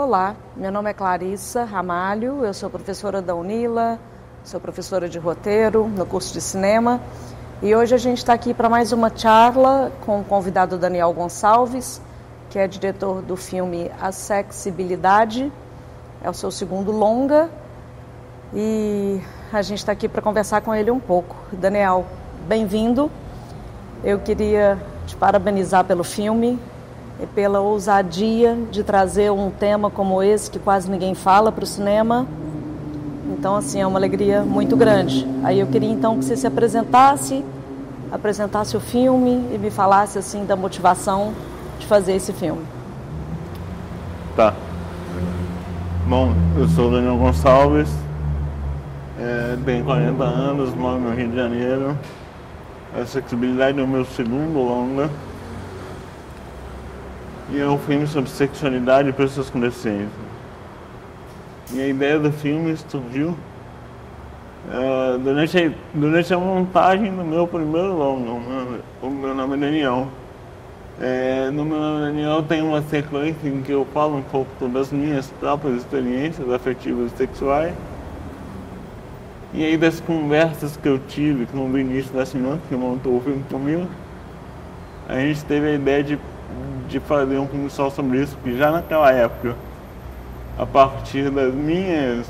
Olá, meu nome é Clarissa Ramalho, eu sou professora da UNILA, sou professora de roteiro no curso de cinema e hoje a gente está aqui para mais uma charla com o convidado Daniel Gonçalves, que é diretor do filme Acessibilidade, é o seu segundo longa e a gente está aqui para conversar com ele um pouco. Daniel, bem-vindo, eu queria te parabenizar pelo filme e pela ousadia de trazer um tema como esse, que quase ninguém fala para o cinema. Então, assim, é uma alegria muito grande. Aí eu queria, então, que você se apresentasse o filme e me falasse, assim, da motivação de fazer esse filme. Tá. Bom, eu sou o Daniel Gonçalves, tenho 40 anos, moro no Rio de Janeiro. Acessibilidade é o meu segundo longa. E é um filme sobre sexualidade e pessoas com deficiência. E a ideia do filme surgiu durante a montagem do meu primeiro longa. O meu nome é Daniel. No meu nome é Daniel tem uma sequência em que eu falo um pouco sobre as minhas próprias experiências afetivas e sexuais. E aí das conversas que eu tive com o Vinícius da Simão, que montou o filme comigo, a gente teve a ideia de fazer um filme só sobre isso, porque já naquela época, a partir das minhas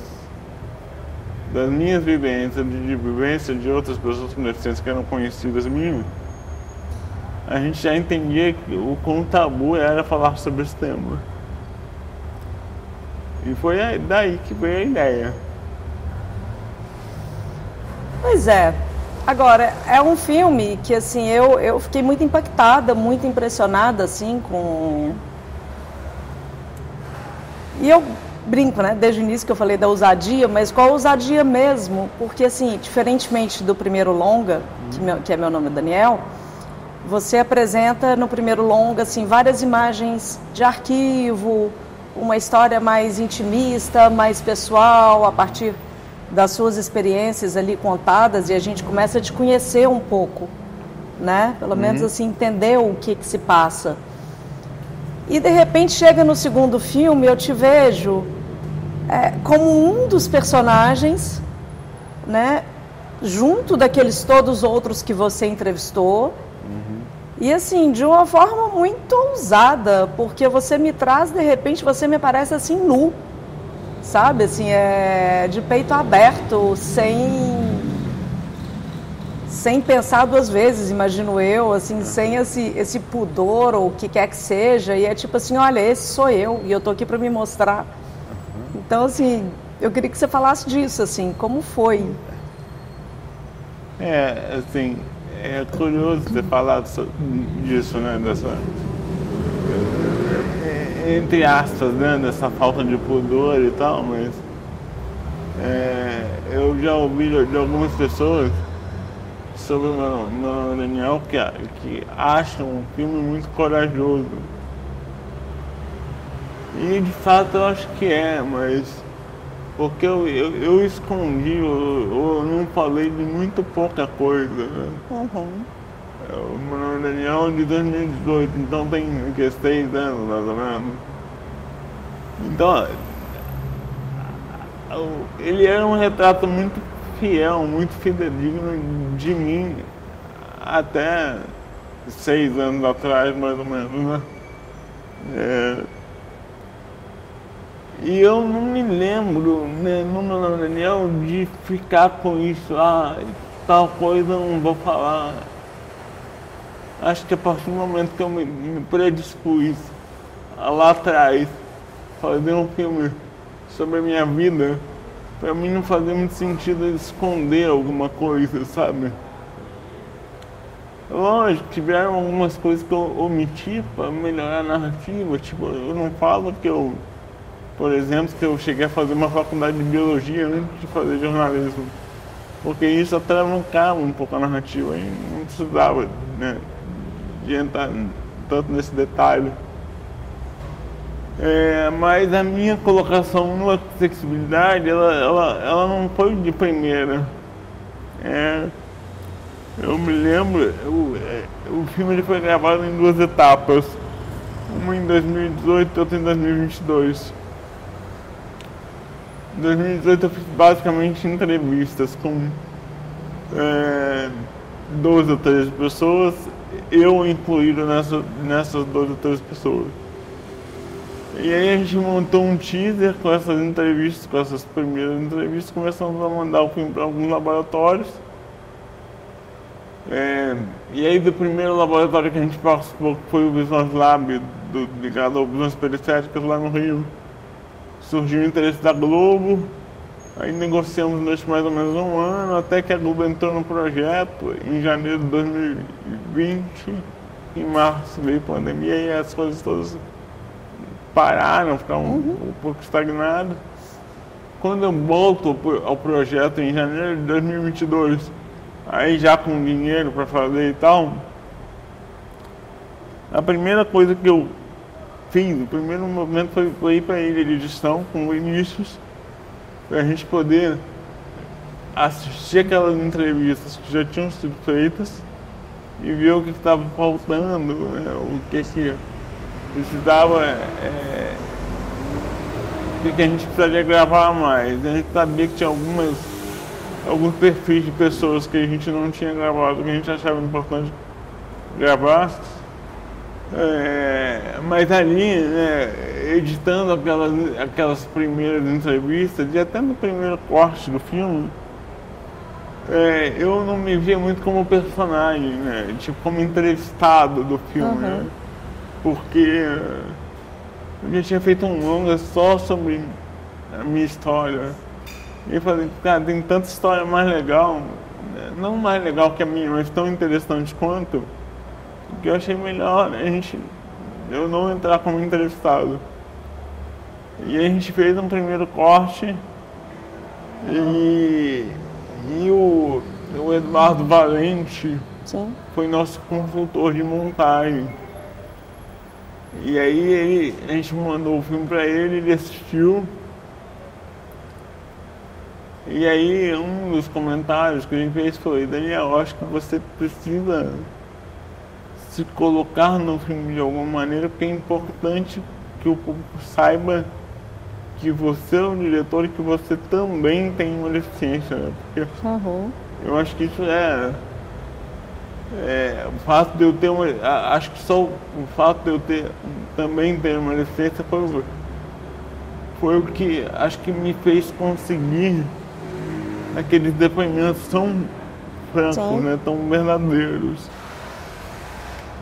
vivências, de vivência de outras pessoas com deficiência que eram conhecidas minhas, a gente já entendia que o quão tabu era falar sobre esse tema. E foi daí que veio a ideia. Pois é. Agora, é um filme que, assim, eu fiquei muito impactada, muito impressionada, assim, com... E eu brinco, né, desde o início que eu falei da ousadia, mas qual ousadia mesmo? Porque, assim, diferentemente do primeiro longa, que é Meu Nome é Daniel, você apresenta no primeiro longa, assim, várias imagens de arquivo, uma história mais intimista, mais pessoal, a partir das suas experiências ali contadas, e a gente começa a te conhecer um pouco, né? Pelo menos assim, entender o que se passa. E de repente chega no segundo filme, eu te vejo como um dos personagens, né? Junto daqueles todos outros que você entrevistou. E assim, de uma forma muito ousada, porque você me traz, de repente, você me parece assim nu. Sabe, assim, de peito aberto, sem pensar duas vezes, imagino eu, assim, sem esse pudor ou o que quer que seja, e é tipo assim, olha, esse sou eu, e eu tô aqui para me mostrar. Então, assim, eu queria que você falasse disso, assim, como foi? Assim, é curioso você falar disso, né, entre aspas, né, dessa falta de pudor e tal, mas eu já ouvi de algumas pessoas sobre o meu Daniel que acham um filme muito corajoso. E de fato eu acho que mas porque eu escondi, eu não falei de muito pouca coisa, né? O meu nome é Daniel de 2018, então tem 6 anos mais ou menos. Então, ele era um retrato muito fiel, muito fidedigno de mim até 6 anos atrás, mais ou menos, né? E eu não me lembro, né, no meu nome é Daniel, de ficar com isso, tal coisa eu não vou falar. Acho que a partir do momento que eu me predispus lá atrás fazer um filme sobre a minha vida, pra mim não fazia muito sentido esconder alguma coisa, sabe? Lógico, tiveram algumas coisas que eu omiti pra melhorar a narrativa, tipo, eu não falo que por exemplo, que eu cheguei a fazer uma faculdade de biologia antes de fazer jornalismo, porque isso atravancava um pouco a narrativa e não precisava, né, de entrar tanto nesse detalhe. Mas a minha colocação no acessibilidade, ela não foi de primeira. Eu me lembro, o filme ele foi gravado em 2 etapas, uma em 2018 e outra em 2022. Em 2018 eu fiz basicamente entrevistas com 12 ou 13 pessoas, eu incluído nessas 12 ou 13 pessoas. E aí a gente montou um teaser com essas entrevistas, com essas primeiras entrevistas, começamos a mandar o filme para alguns laboratórios. E aí do primeiro laboratório que a gente participou, que foi o Visões Lab, ligado ao Visões Periféricas lá no Rio, surgiu o interesse da Globo. Aí negociamos durante mais ou menos um ano, até que a Globo entrou no projeto em janeiro de 2020. Em março veio a pandemia e as coisas todas pararam, ficaram um pouco estagnadas. Quando eu volto ao projeto em janeiro de 2022, aí já com dinheiro para fazer e tal, a primeira coisa que eu fiz, o primeiro movimento foi ir para a ilha de edição com o Vinícius, para a gente poder assistir aquelas entrevistas que já tinham sido feitas e ver o que estava faltando, né? O que precisava, o que a gente precisaria gravar mais. A gente sabia que tinha alguns perfis de pessoas que a gente não tinha gravado, que a gente achava importante gravar. Mas ali, né, editando aquelas primeiras entrevistas, e até no primeiro corte do filme, eu não me via muito como personagem, né, tipo como entrevistado do filme, né, porque eu já tinha feito um longa só sobre a minha história. E eu falei, cara, tem tanta história mais legal, né, não mais legal que a minha, mas tão interessante quanto, que eu achei melhor eu não entrar como entrevistado. E aí a gente fez um primeiro corte e o Eduardo Valente foi nosso consultor de montagem. E aí a gente mandou o filme para ele assistiu. E aí um dos comentários que a gente fez foi: Daniel, acho que você precisa se colocar no filme de alguma maneira, porque é importante que o público saiba que você é um diretor e que você também tem uma deficiência, né? Porque eu acho que isso o fato de eu ter acho que só o fato de eu também ter uma deficiência foi o que acho que me fez conseguir aqueles depoimentos tão francos, né, tão verdadeiros.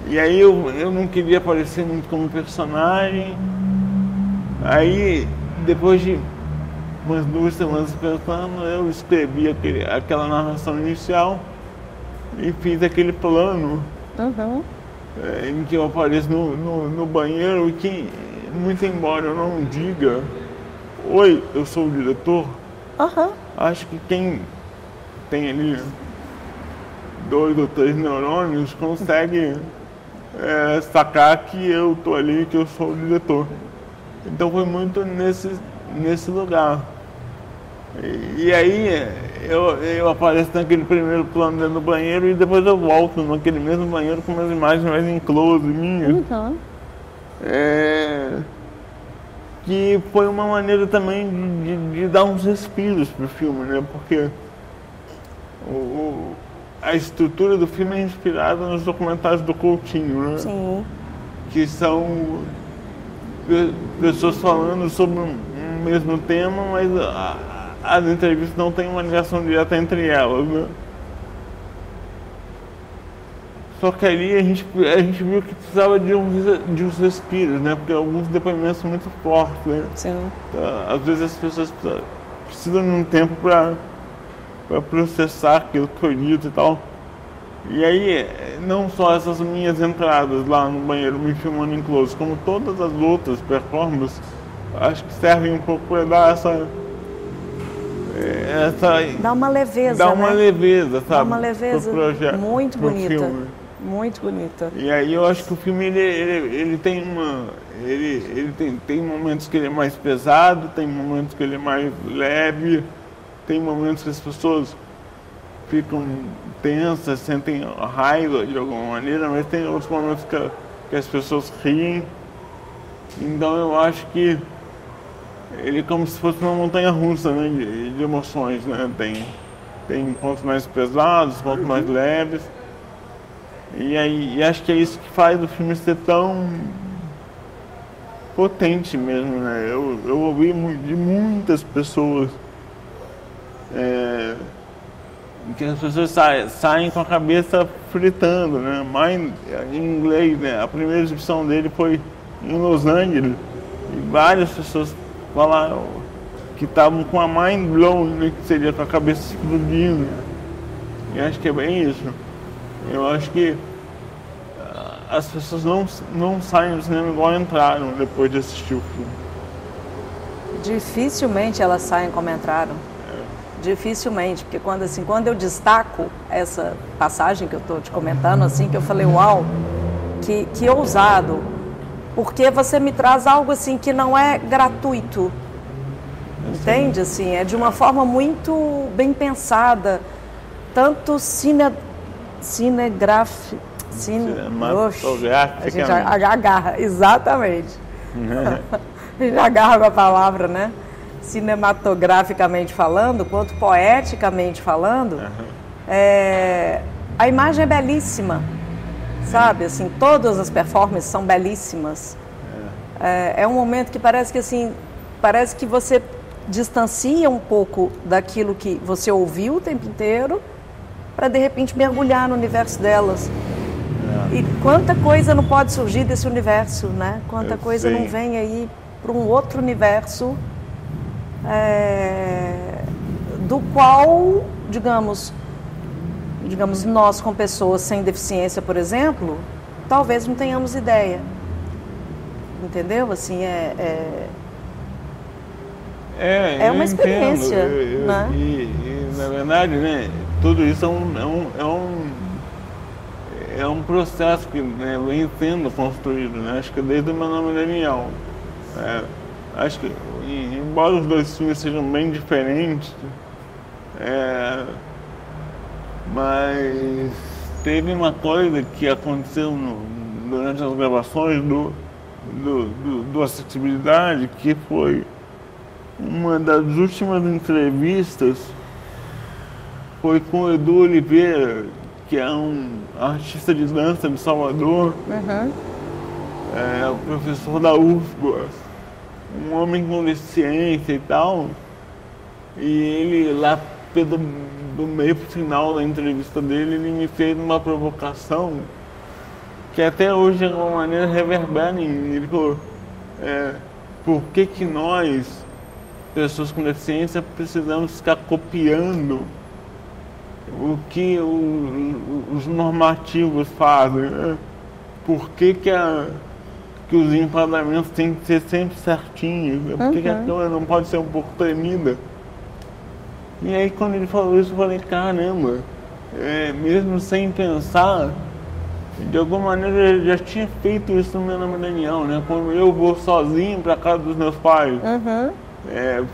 E aí eu não queria aparecer muito como personagem. Aí, depois de umas 2 semanas pensando, eu escrevi aquela narração inicial e fiz aquele plano em que eu apareço no banheiro e que, muito embora eu não diga, oi, eu sou o diretor, acho que quem tem ali 2 ou 3 neurônios consegue sacar que eu tô ali, que eu sou o diretor. Então foi muito nesse lugar. E aí eu apareço naquele primeiro plano dentro do banheiro e depois eu volto naquele mesmo banheiro com umas imagens mais em close minhas. Que foi uma maneira também de dar uns respiros pro filme, né? Porque a estrutura do filme é inspirada nos documentários do Coutinho, né? Sim. Que são pessoas falando sobre um mesmo tema, mas as entrevistas não têm uma ligação direta entre elas, né? Só que ali a gente viu que precisava de uns respiros, né? Porque alguns depoimentos são muito fortes, né? Sim. Então, às vezes as pessoas precisam de um tempo para processar aquilo que foi dito e tal. E aí, não só essas minhas entradas lá no banheiro me filmando em close, como todas as outras performances, acho que servem um pouco para dar dá uma leveza, dá uma leveza, sabe? Dá uma leveza pro projeto, muito pro bonita. Filme. Muito bonita. E aí eu acho que o filme ele tem tem momentos que ele é mais pesado, tem momentos que ele é mais leve, tem momentos que as pessoas ficam tensas, sentem raiva de alguma maneira, mas tem outros momentos que as pessoas riem. Então eu acho que ele é como se fosse uma montanha russa, né, de emoções, né? Tem pontos mais pesados, pontos mais leves. E acho que é isso que faz o filme ser tão potente mesmo, né? Eu ouvi de muitas pessoas que as pessoas saem com a cabeça fritando, né? Em inglês, né? A primeira exibição dele foi em Los Angeles e várias pessoas falaram que estavam com a mind blown, né? Que seria com a cabeça explodindo. E acho que é bem isso. Eu acho que as pessoas não saem do cinema igual entraram depois de assistir o filme. Dificilmente elas saem como entraram. Dificilmente, porque quando eu destaco essa passagem que eu estou te comentando, assim, que eu falei, uau, que ousado, porque você me traz algo assim que não é gratuito, entende? Assim, é de uma forma muito bem pensada, tanto cinematográfica, a gente agarra, exatamente. A gente agarra a palavra, né? Cinematograficamente falando, quanto poeticamente falando, a imagem é belíssima, sabe? Assim, todas as performances são belíssimas. É um momento que parece que você distancia um pouco daquilo que você ouviu o tempo inteiro para de repente mergulhar no universo delas. E quanta coisa não pode surgir desse universo, né? Quanta coisa não vem aí para um outro universo. Do qual, digamos, nós com pessoas sem deficiência, por exemplo, talvez não tenhamos ideia, entendeu? Assim, é uma experiência, né? E na verdade, né, tudo isso é um processo que, né, vem sendo construído, né? Acho que desde o Meu Nome é Daniel. Acho que, embora os dois filmes sejam bem diferentes, mas teve uma coisa que aconteceu durante as gravações do Acessibilidade, que foi uma das últimas entrevistas, foi com o Edu Oliveira, que é um artista de dança de Salvador, o professor da UFBA, um homem com deficiência e tal, e ele lá do meio pro final da entrevista dele, ele me fez uma provocação que até hoje de alguma maneira reverbera em mim. Ele falou, por que nós, pessoas com deficiência, precisamos ficar copiando o que os normativos fazem, né? Por que os enquadramentos têm que ser sempre certinhos, né? Por que a câmera não pode ser um pouco tremida? E aí quando ele falou isso, eu falei, caramba, mesmo sem pensar, de alguma maneira eu já tinha feito isso no Meu Nome é Daniel, né? Quando eu vou sozinho para casa dos meus pais,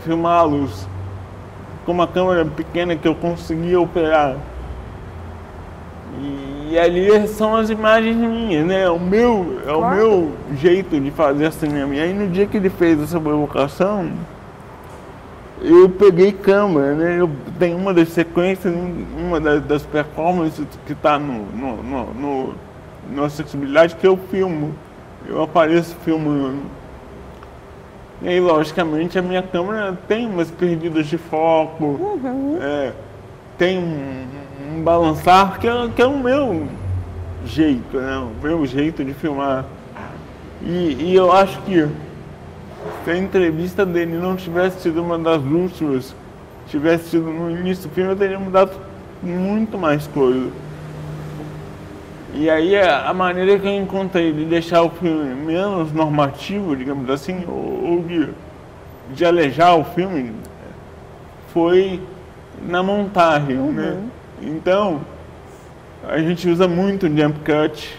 filmá-los com uma câmera pequena que eu conseguia operar. E ali são as imagens minhas, né? O meu jeito de fazer cinema. E aí no dia que ele fez essa provocação, eu peguei câmera, né? Eu tenho uma das sequências, uma das performances que está no Acessibilidade, que eu filmo. Eu apareço filmando. E aí, logicamente, a minha câmera tem umas perdidas de foco, tem um balançar que é o meu jeito, né? O meu jeito de filmar. E eu acho que se a entrevista dele não tivesse sido uma das últimas, tivesse sido no início do filme, eu teria mudado muito mais coisa. E aí a maneira que eu encontrei de deixar o filme menos normativo, digamos assim, ou de alejar o filme, foi na montagem, né? Então, a gente usa muito jump cut.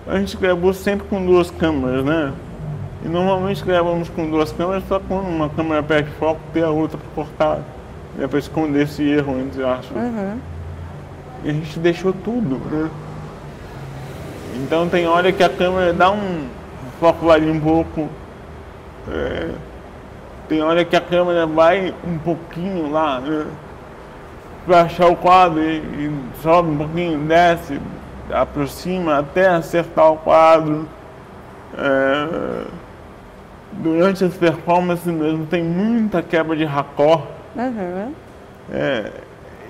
A gente gravou sempre com duas câmeras, né? E normalmente gravamos com duas câmeras, só quando uma câmera perde foco, ter a outra para cortar, né? Para esconder esse erro, entre aspas. E a gente deixou tudo, né? Então tem hora que a câmera dá um foco varia um pouco, Tem hora que a câmera vai um pouquinho lá, né, para achar o quadro e sobe um pouquinho, desce, aproxima até acertar o quadro. Durante as performances mesmo tem muita quebra de raccord. Uhum.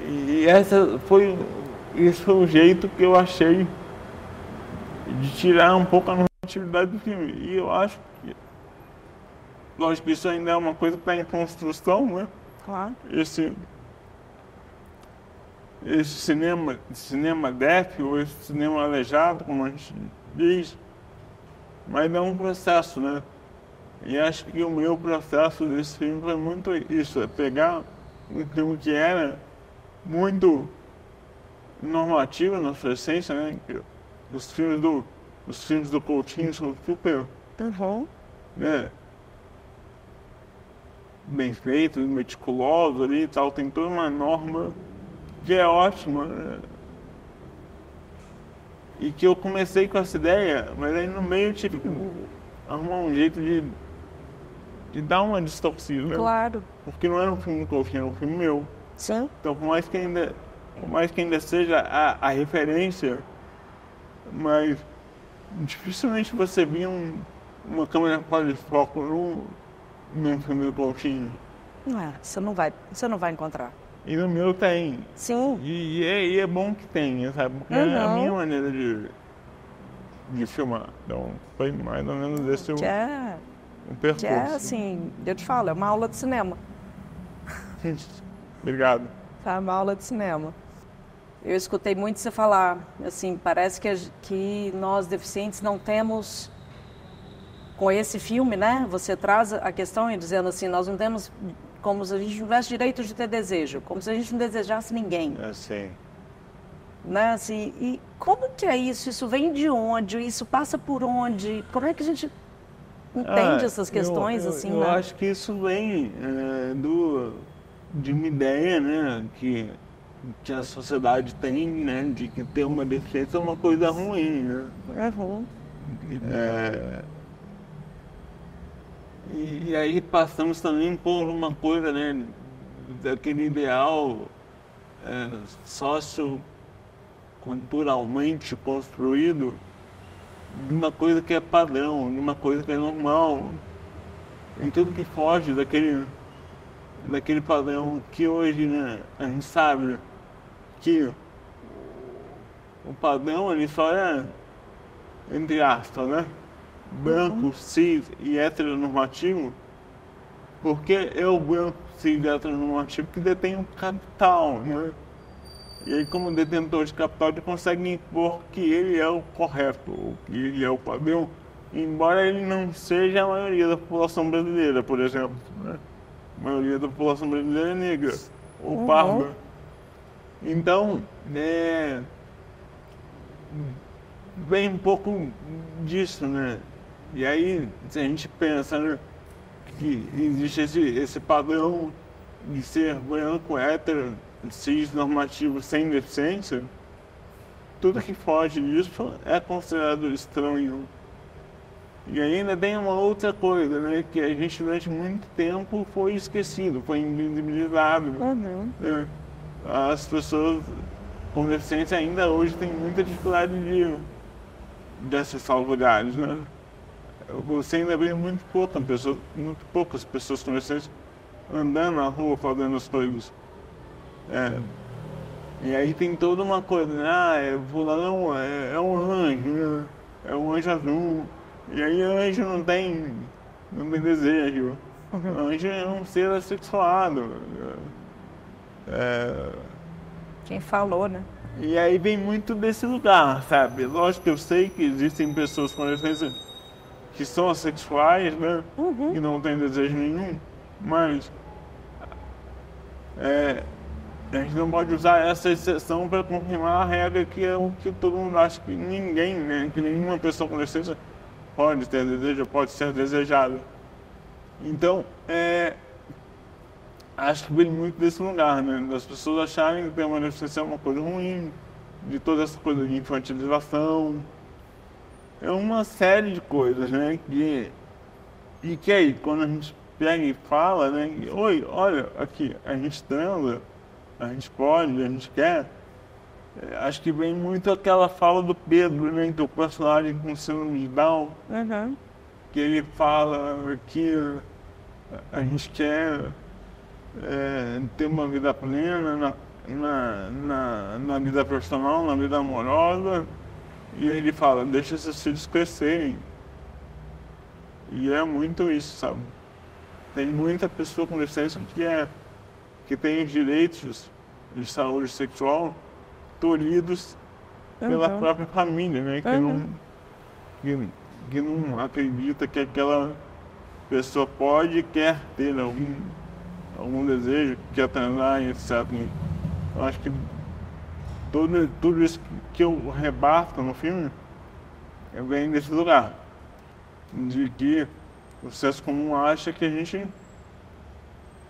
E esse foi o jeito que eu achei de tirar um pouco a normatividade do filme. E eu acho que, lógico que isso ainda é uma coisa que está em construção, né? Claro. Esse cinema deaf, ou esse cinema aleijado, como a gente diz, mas é um processo, né? E acho que o meu processo desse filme foi muito isso, é pegar um filme que era muito normativo na sua essência, né? Os filmes do Coutinho são super, né, bem feitos, meticulosos ali e tal, tem toda uma norma que é ótima, né? E que eu comecei com essa ideia, mas aí no meio eu tive que arrumar um jeito de dar uma distorcida, né? Claro. Porque não era um filme do Coutinho, era um filme meu. Sim. Então, por mais que ainda seja a referência, mas dificilmente você via uma câmera fora de foco num filme do Coutinho. Você não vai encontrar. E no meu tem. Sim. E é bom que tenha, sabe? Porque é a minha maneira de filmar. Então, foi mais ou menos esse o percurso. Que é assim, eu te falo, é uma aula de cinema. Obrigado. É uma aula de cinema. Eu escutei muito você falar, assim, parece que nós deficientes não temos, com esse filme, né? Você traz a questão e dizendo assim, nós não temos, como se a gente não tivesse direito de ter desejo, como se a gente não desejasse ninguém. Sim. Né? Assim, e como que é isso? Isso vem de onde? Isso passa por onde? Como é que a gente entende essas questões, assim, eu né? acho que isso vem de uma ideia, né, que a sociedade tem, né, de que ter uma deficiência é uma coisa ruim, né? É ruim. E aí passamos também por uma coisa, né, daquele ideal socioculturalmente construído de uma coisa que é padrão, de uma coisa que é normal, em tudo que foge daquele padrão que hoje, né, a gente sabe que o padrão ele só é, entre aspas, né, branco, cis e heteronormativo, porque é o branco, cis e heteronormativo que detém o capital, né? E aí, como detentor de capital, ele consegue impor que ele é o correto, ou que ele é o padrão, embora ele não seja a maioria da população brasileira, por exemplo, né? A maioria da população brasileira é negra ou parda. Então, vem um pouco disso, né? E aí, se a gente pensa, né, que existe esse padrão de ser branco, hétero, cis, normativo, sem deficiência, tudo que foge disso é considerado estranho. E ainda tem uma outra coisa, né, que a gente durante muito tempo foi esquecido, foi invisibilizado. Né? As pessoas com deficiência ainda hoje têm muita dificuldade de acessar os lugares, né? Você ainda vê muito poucas pessoas com deficiência andando na rua fazendo as coisas. E aí tem toda uma coisa, né? Fulano é um anjo, né? É um anjo azul. E aí anjo não tem desejo. Anjo é um ser assexuado. Quem falou, né? E aí vem muito desse lugar, sabe? Lógico que eu sei que existem pessoas com deficiência que são assexuais, né? Que não têm desejo nenhum, mas a gente não pode usar essa exceção para confirmar a regra que é o que todo mundo acha que ninguém, né? Que nenhuma pessoa com deficiência pode ter desejo, pode ser desejado. Então, acho que vem muito desse lugar, né? Das pessoas acharem que ter uma deficiência é uma coisa ruim, de toda essa coisa de infantilização. É uma série de coisas, né? E que aí, quando a gente pega e fala, né? Oi, olha, aqui, a gente transa, a gente pode, a gente quer. Acho que vem muito aquela fala do Pedro, né? Que é o personagem com síndrome de Down, que ele fala que a gente quer ter uma vida plena na vida profissional, na vida amorosa. E ele fala, deixa seus filhos crescerem. E é muito isso, sabe? Tem muita pessoa com deficiência que tem os direitos de saúde sexual tolhidos pela própria família, né? Que não acredita que aquela pessoa pode e quer ter algum desejo, quer transar, etc. Eu acho que tudo isso que eu rebato no filme vem desse lugar. De que o senso comum acha que a gente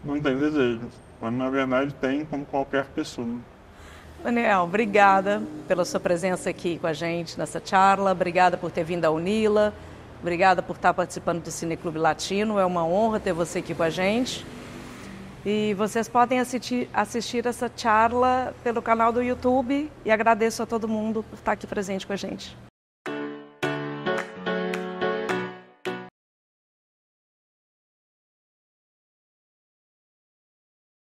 não tem desejos, quando na verdade tem, como qualquer pessoa. Daniel, obrigada pela sua presença aqui com a gente nessa charla, obrigada por ter vindo à Unila, obrigada por estar participando do Cineclube Latino, é uma honra ter você aqui com a gente. E vocês podem assistir essa charla pelo canal do YouTube e agradeço a todo mundo por estar aqui presente com a gente.